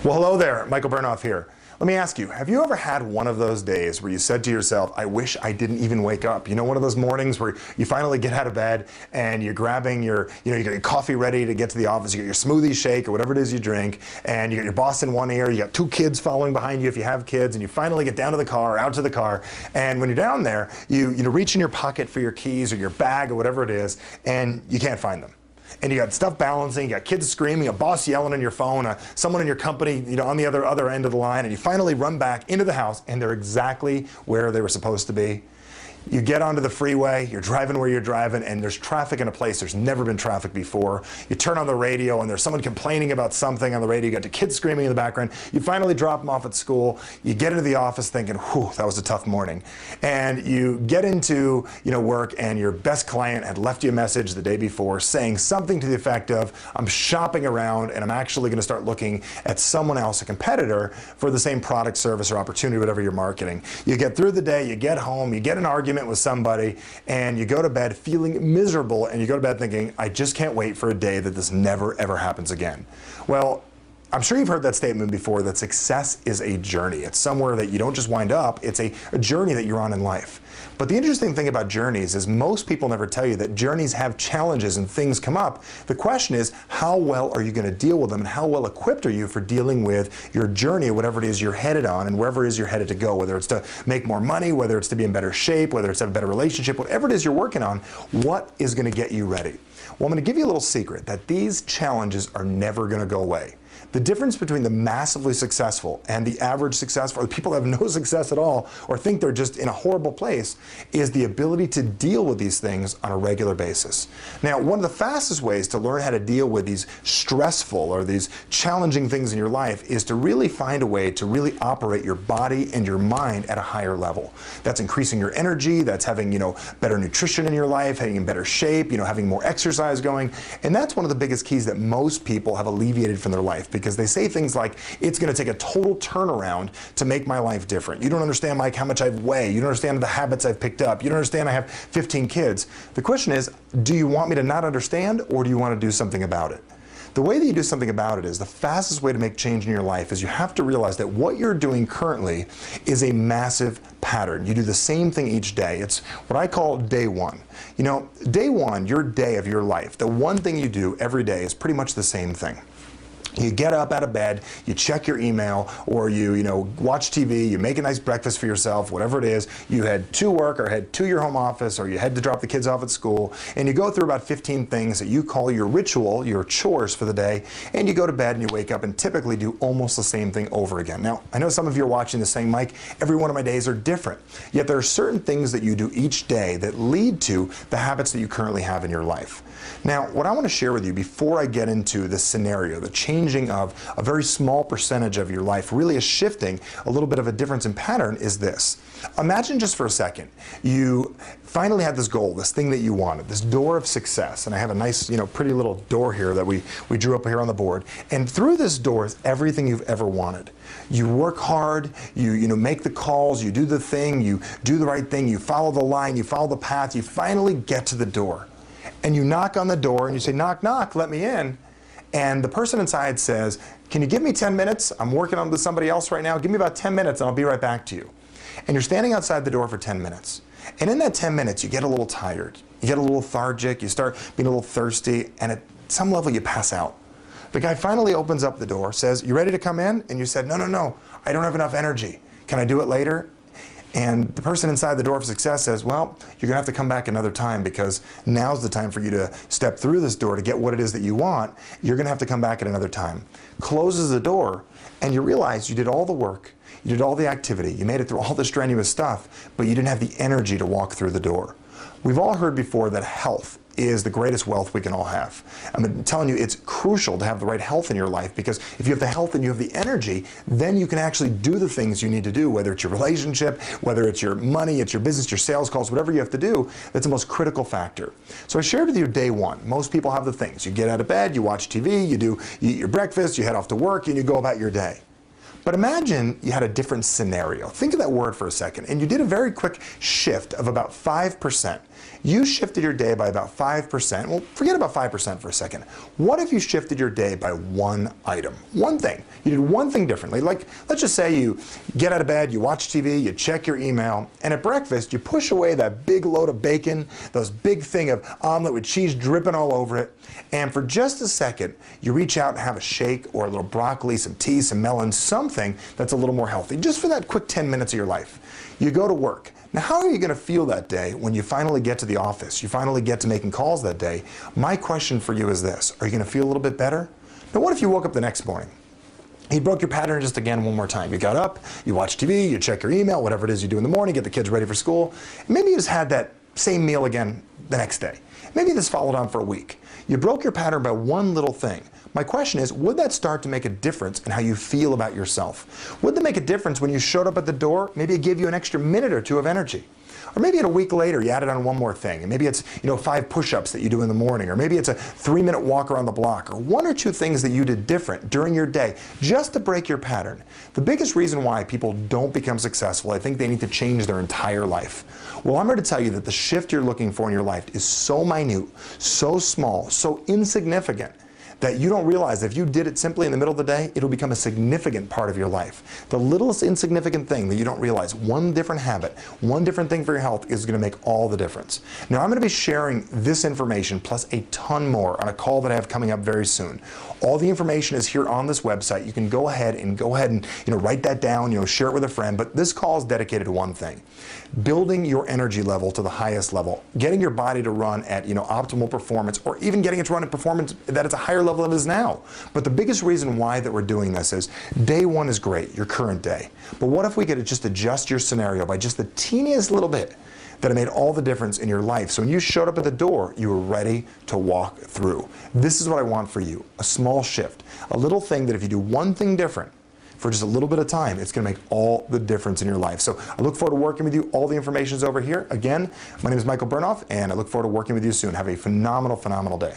Well, hello there, Michael Bernoff here. Let me ask you, have you ever had one of those days where you said to yourself, I wish I didn't even wake up? You know, one of those mornings where you finally get out of bed and you're grabbing you got your coffee ready to get to the office, you got your smoothie shake or whatever it is you drink, and you got your boss in one ear, you got two kids following behind you if you have kids, and you finally get down to the car, out to the car, and when you're down there, you reach in your pocket for your keys or your bag or whatever it is, and you can't find them. And you got stuff balancing, you got kids screaming, a boss yelling on your phone, someone in your company, on the other end of the line, and you finally run back into the house, and they're exactly where they were supposed to be. You get onto the freeway, you're driving where you're driving, and there's traffic in a place there's never been traffic before. You turn on the radio, and there's someone complaining about something on the radio. You got the kids screaming in the background. You finally drop them off at school. You get into the office thinking, whew, that was a tough morning. And you get into work, and your best client had left you a message the day before saying something to the effect of, I'm shopping around, and I'm actually going to start looking at someone else, a competitor, for the same product, service, or opportunity, whatever you're marketing. You get through the day, you get home, you get an argument with somebody, and you go to bed feeling miserable, and you go to bed thinking, I just can't wait for a day that this never ever happens again. Well, I'm sure you've heard that statement before, that success is a journey. It's somewhere that you don't just wind up, it's a journey that you're on in life. But the interesting thing about journeys is most people never tell you that journeys have challenges and things come up. The question is, how well are you going to deal with them, and how well equipped are you for dealing with your journey, whatever it is you're headed on and wherever it is you're headed to go, whether it's to make more money, whether it's to be in better shape, whether it's to have a better relationship, whatever it is you're working on, what is going to get you ready? Well, I'm going to give you a little secret that these challenges are never going to go away. The difference between the massively successful and the average successful, or the people that have no success at all or think they're just in a horrible place, is the ability to deal with these things on a regular basis. Now, one of the fastest ways to learn how to deal with these stressful or these challenging things in your life is to really find a way to really operate your body and your mind at a higher level. That's increasing your energy, that's having, better nutrition in your life, having in better shape, having more exercise going. And that's one of the biggest keys that most people have alleviated from their life, because they say things like, it's going to take a total turnaround to make my life different. You don't understand, Mike, how much I weigh. You don't understand the habits I've picked up. You don't understand I have 15 kids. The question is, do you want me to not understand, or do you want to do something about it? The way that you do something about it is the fastest way to make change in your life is you have to realize that what you're doing currently is a massive pattern. You do the same thing each day. It's what I call day one. Day one, your day of your life, the one thing you do every day is pretty much the same thing. You get up out of bed, you check your email, or you watch TV, you make a nice breakfast for yourself, whatever it is. You head to work or head to your home office, or you head to drop the kids off at school, and you go through about 15 things that you call your ritual, your chores for the day, and you go to bed and you wake up and typically do almost the same thing over again. Now, I know some of you are watching this saying, Mike, every one of my days are different. Yet there are certain things that you do each day that lead to the habits that you currently have in your life. Now, what I want to share with you before I get into this scenario, the changing of a very small percentage of your life, really is shifting a little bit of a difference in pattern, is this. Imagine just for a second, you finally had this goal, this thing that you wanted, this door of success. And I have a nice, pretty little door here that we drew up here on the board. And through this door is everything you've ever wanted. You work hard, you make the calls, you do the thing, you do the right thing, you follow the line, you follow the path, you finally get to the door. And you knock on the door and you say, knock, knock, let me in. And the person inside says, can you give me 10 minutes? I'm working on with somebody else right now. Give me about 10 minutes and I'll be right back to you. And you're standing outside the door for 10 minutes. And in that 10 minutes, you get a little tired. You get a little lethargic. You start being a little thirsty. And at some level, you pass out. The guy finally opens up the door, says, you ready to come in? And you said, no, I don't have enough energy. Can I do it later? And the person inside the door of success says, well, you're going to have to come back another time, because now's the time for you to step through this door to get what it is that you want. You're going to have to come back at another time. Closes the door, and you realize you did all the work, you did all the activity, you made it through all the strenuous stuff, but you didn't have the energy to walk through the door. We've all heard before that health is the greatest wealth we can all have. I'm telling you, it's crucial to have the right health in your life, because if you have the health and you have the energy, then you can actually do the things you need to do, whether it's your relationship, whether it's your money, it's your business, your sales calls, whatever you have to do. That's the most critical factor. So I shared with you day one. Most people have the things. You get out of bed, you watch TV, you eat your breakfast, you head off to work, and you go about your day. But imagine you had a different scenario. Think of that word for a second, and you did a very quick shift of about 5%. You shifted your day by about 5%. Well, forget about 5% for a second. What if you shifted your day by one item? One thing. You did one thing differently. Like, let's just say you get out of bed, you watch TV, you check your email, and at breakfast, you push away that big load of bacon, those big thing of omelet with cheese dripping all over it, and for just a second, you reach out and have a shake or a little broccoli, some tea, some melon, something that's a little more healthy, just for that quick 10 minutes of your life. You go to work. Now, how are you going to feel that day when you finally get to the office? You finally get to making calls that day. My question for you is this: are you going to feel a little bit better? Now, what if you woke up the next morning? You broke your pattern just again one more time. You got up, you watch TV, you check your email, whatever it is you do in the morning, get the kids ready for school. Maybe you just had that same meal again the next day. Maybe this followed on for a week. You broke your pattern by one little thing. My question is, would that start to make a difference in how you feel about yourself? Would that make a difference when you showed up at the door? Maybe it gave you an extra minute or two of energy. Or maybe a week later you added on one more thing, and maybe it's 5 push-ups that you do in the morning, or maybe it's a 3-minute walk around the block, or 1 or 2 things that you did different during your day just to break your pattern. The biggest reason why people don't become successful, I think they need to change their entire life. Well, I'm here to tell you that the shift you're looking for in your life is so minute, so small, so insignificant, that you don't realize if you did it simply in the middle of the day, it'll become a significant part of your life. The littlest insignificant thing that you don't realize, one different habit, one different thing for your health is going to make all the difference. Now, I'm going to be sharing this information plus a ton more on a call that I have coming up very soon. All the information is here on this website. You can go ahead and write that down, share it with a friend, but this call is dedicated to one thing: building your energy level to the highest level, getting your body to run at optimal performance, or even getting it to run at performance that it's a higher level than it is now. But the biggest reason why that we're doing this is day one is great, your current day. But what if we could just adjust your scenario by just the teeniest little bit that it made all the difference in your life? So when you showed up at the door, you were ready to walk through. This is what I want for you: a small shift, a little thing that if you do one thing different for just a little bit of time, it's going to make all the difference in your life. So I look forward to working with you. All the information is over here. Again, my name is Michael Bernoff, and I look forward to working with you soon. Have a phenomenal, phenomenal day.